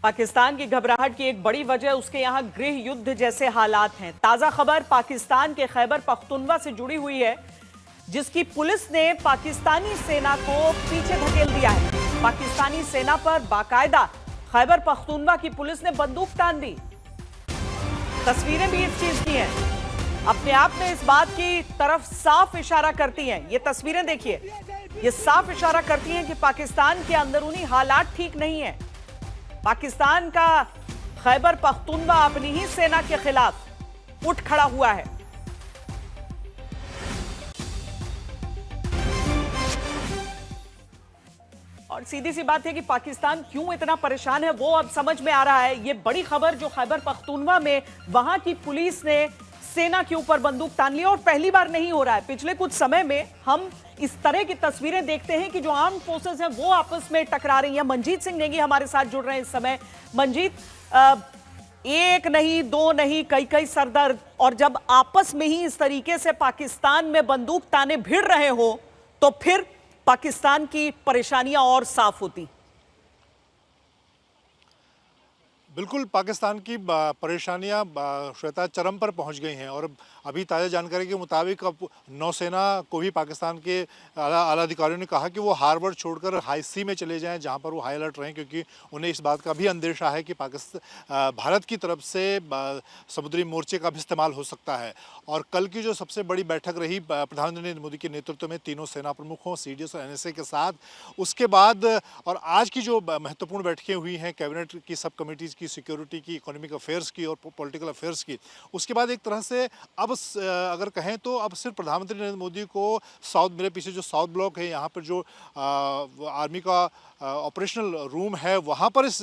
पाकिस्तान की घबराहट की एक बड़ी वजह उसके यहाँ गृह युद्ध जैसे हालात हैं। ताजा खबर पाकिस्तान के खैबर पख्तूनवा से जुड़ी हुई है, जिसकी पुलिस ने पाकिस्तानी सेना को पीछे धकेल दिया है। पाकिस्तानी सेना पर बाकायदा खैबर पख्तूनवा की पुलिस ने बंदूक तान दी। तस्वीरें भी इस चीज की हैं, अपने आप में इस बात की तरफ साफ इशारा करती हैं। ये तस्वीरें देखिए, ये साफ इशारा करती हैं कि पाकिस्तान के अंदरूनी हालात ठीक नहीं है। पाकिस्तान का खैबर पख्तूनवा अपनी ही सेना के खिलाफ उठ खड़ा हुआ है। और सीधी सी बात है कि पाकिस्तान क्यों इतना परेशान है वो अब समझ में आ रहा है। ये बड़ी खबर जो खैबर पख्तूनवा में वहां की पुलिस ने सेना के ऊपर बंदूक तान ली, और पहली बार नहीं हो रहा है। पिछले कुछ समय में हम इस तरह की तस्वीरें देखते हैं कि जो आर्म्ड फोर्सेस हैं वो आपस में टकरा रही हैं। मनजीत सिंह नेगी हमारे साथ जुड़ रहे हैं इस समय। मनजीत, एक नहीं, दो नहीं, कई कई सरदर्द, और जब आपस में ही इस तरीके से पाकिस्तान में बंदूक ताने भिड़ रहे हो तो फिर पाकिस्तान की परेशानियां और साफ होती। बिल्कुल, पाकिस्तान की परेशानियां श्वेता चरम पर पहुंच गई हैं। और अभी ताज़ा जानकारी के मुताबिक अब नौसेना को भी पाकिस्तान के आला अधिकारियों ने कहा कि वो हार्बर छोड़कर हाई सी में चले जाएं, जहां पर वो हाई अलर्ट रहें, क्योंकि उन्हें इस बात का भी अंदेशा है कि भारत की तरफ से समुद्री मोर्चे का भी इस्तेमाल हो सकता है। और कल की जो सबसे बड़ी बैठक रही प्रधानमंत्री नरेंद्र मोदी के नेतृत्व में तीनों सेना प्रमुखों, CDS और NSA के साथ, उसके बाद और आज की जो महत्वपूर्ण बैठकें हुई हैं कैबिनेट की सब कमेटीज़ की, सिक्योरिटी की, इकोनॉमिक अफेयर्स की और पॉलिटिकल अफेयर्स की, उसके बाद एक तरह से अब अगर कहें तो अब सिर्फ प्रधानमंत्री नरेंद्र मोदी को मेरे पीछे जो साउथ ब्लॉक है, यहाँ पर जो आर्मी का ऑपरेशनल रूम है, वहाँ पर इस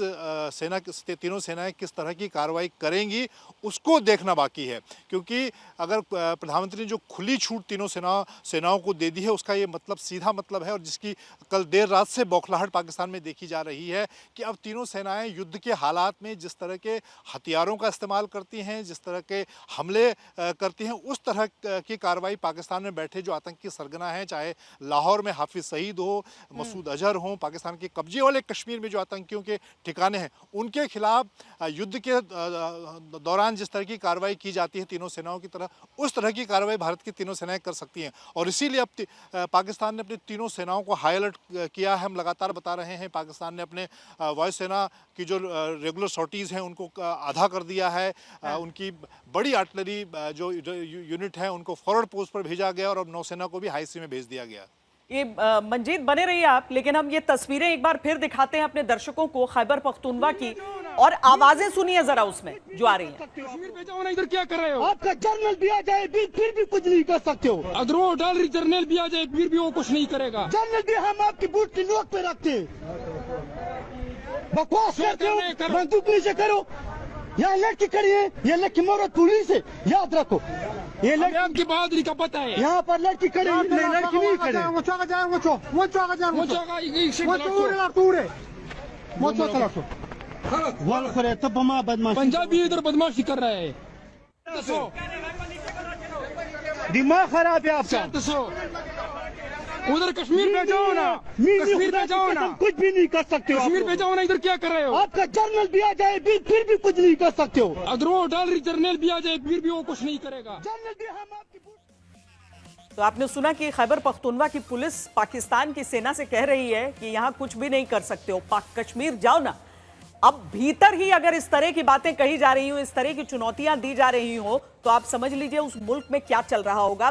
तीनों सेनाएं किस तरह की कार्रवाई करेंगी उसको देखना बाकी है। क्योंकि अगर प्रधानमंत्री ने जो खुली छूट तीनों सेनाओं को दे दी है, उसका ये मतलब सीधा मतलब है, और जिसकी कल देर रात से बौखलाहट पाकिस्तान में देखी जा रही है कि अब तीनों सेनाएं युद्ध के हालात में जिस तरह के हथियारों का इस्तेमाल करती हैं, जिस तरह के हमले करती हैं, उस तरह की कार्रवाई पाकिस्तान में बैठे जो आतंकी सरगना हैं, चाहे लाहौर में हाफिज सईद हो, मसूद अजहर हो, पाकिस्तान के कब्जे वाले कश्मीर में जो आतंकियों के ठिकाने हैं, उनके खिलाफ युद्ध के दौरान जिस तरह की कार्रवाई की जाती है तीनों सेनाओं की तरह, उस तरह की कार्रवाई भारत की तीनों सेनाएं कर सकती हैं। और इसीलिए अब पाकिस्तान ने अपनी तीनों सेनाओं को हाई अलर्ट किया है। हम लगातार बता रहे हैं, पाकिस्तान ने अपने वायुसेना की जो रेगुलर सॉर्टीज़ हैं उनको आधा कर दिया है। उनकी बड़ी आर्टिलरी जो यूनिट है उनको फॉरवर्ड पोस्ट पर भेजा गया, और अब नौसेना को भी हाई सी में भेज दिया गया। ये मंजीत बने रहिए आप, लेकिन हम ये तस्वीरें एक बार फिर दिखाते हैं अपने दर्शकों को खैबर पख्तूनवा की, और आवाजें सुनिए जरा उसमें जो आ रही हैं। कश्मीर भेजा होना, इधर क्या कर रहे हो? आपका जर्नल भी आ जाए फिर भी कुछ नहीं कर सकते हो। अगर वो डॉलर जर्नल भी आ जाए फिर भी वो कुछ नहीं करेगा। जर्नल भी हम आपकी बूट की नोक पे रखते हैं। बकवास करते हो, बंदूक नीचे करो। यहाँ लड़की खड़ी है, ये लड़की मोरत पुलिस है, याद रखो। ये लड़की आपकी बहादुरी का पता है। यहाँ पर लड़की खड़ी, लड़की नहीं खड़ी। पंजाबी इधर बदमाशी कर रहा है। दिमाग खराब है आपका। उधर कश्मीर पे जाओ ना, कश्मीर पे जाओ ना, कुछ भी नहीं कर सकते हो। कश्मीर पे जाओ ना, इधर क्या कर रहे हो? आपका जर्नल भी आ जाए फिर भी कुछ नहीं कर सकते हो। अगर वो डॉलर जर्नल भी आ जाए फिर भी वो कुछ नहीं करेगा। जर्नल भी हम आपकी। तो आपने सुना कि खैबर पख्तूनवा की पुलिस पाकिस्तान की सेना से कह रही है कि यहाँ कुछ भी नहीं कर सकते हो, कश्मीर जाओ ना। अब भीतर ही अगर इस तरह की बातें कही जा रही हो, इस तरह की चुनौतियां दी जा रही हो, तो आप समझ लीजिए उस मुल्क में क्या चल रहा होगा।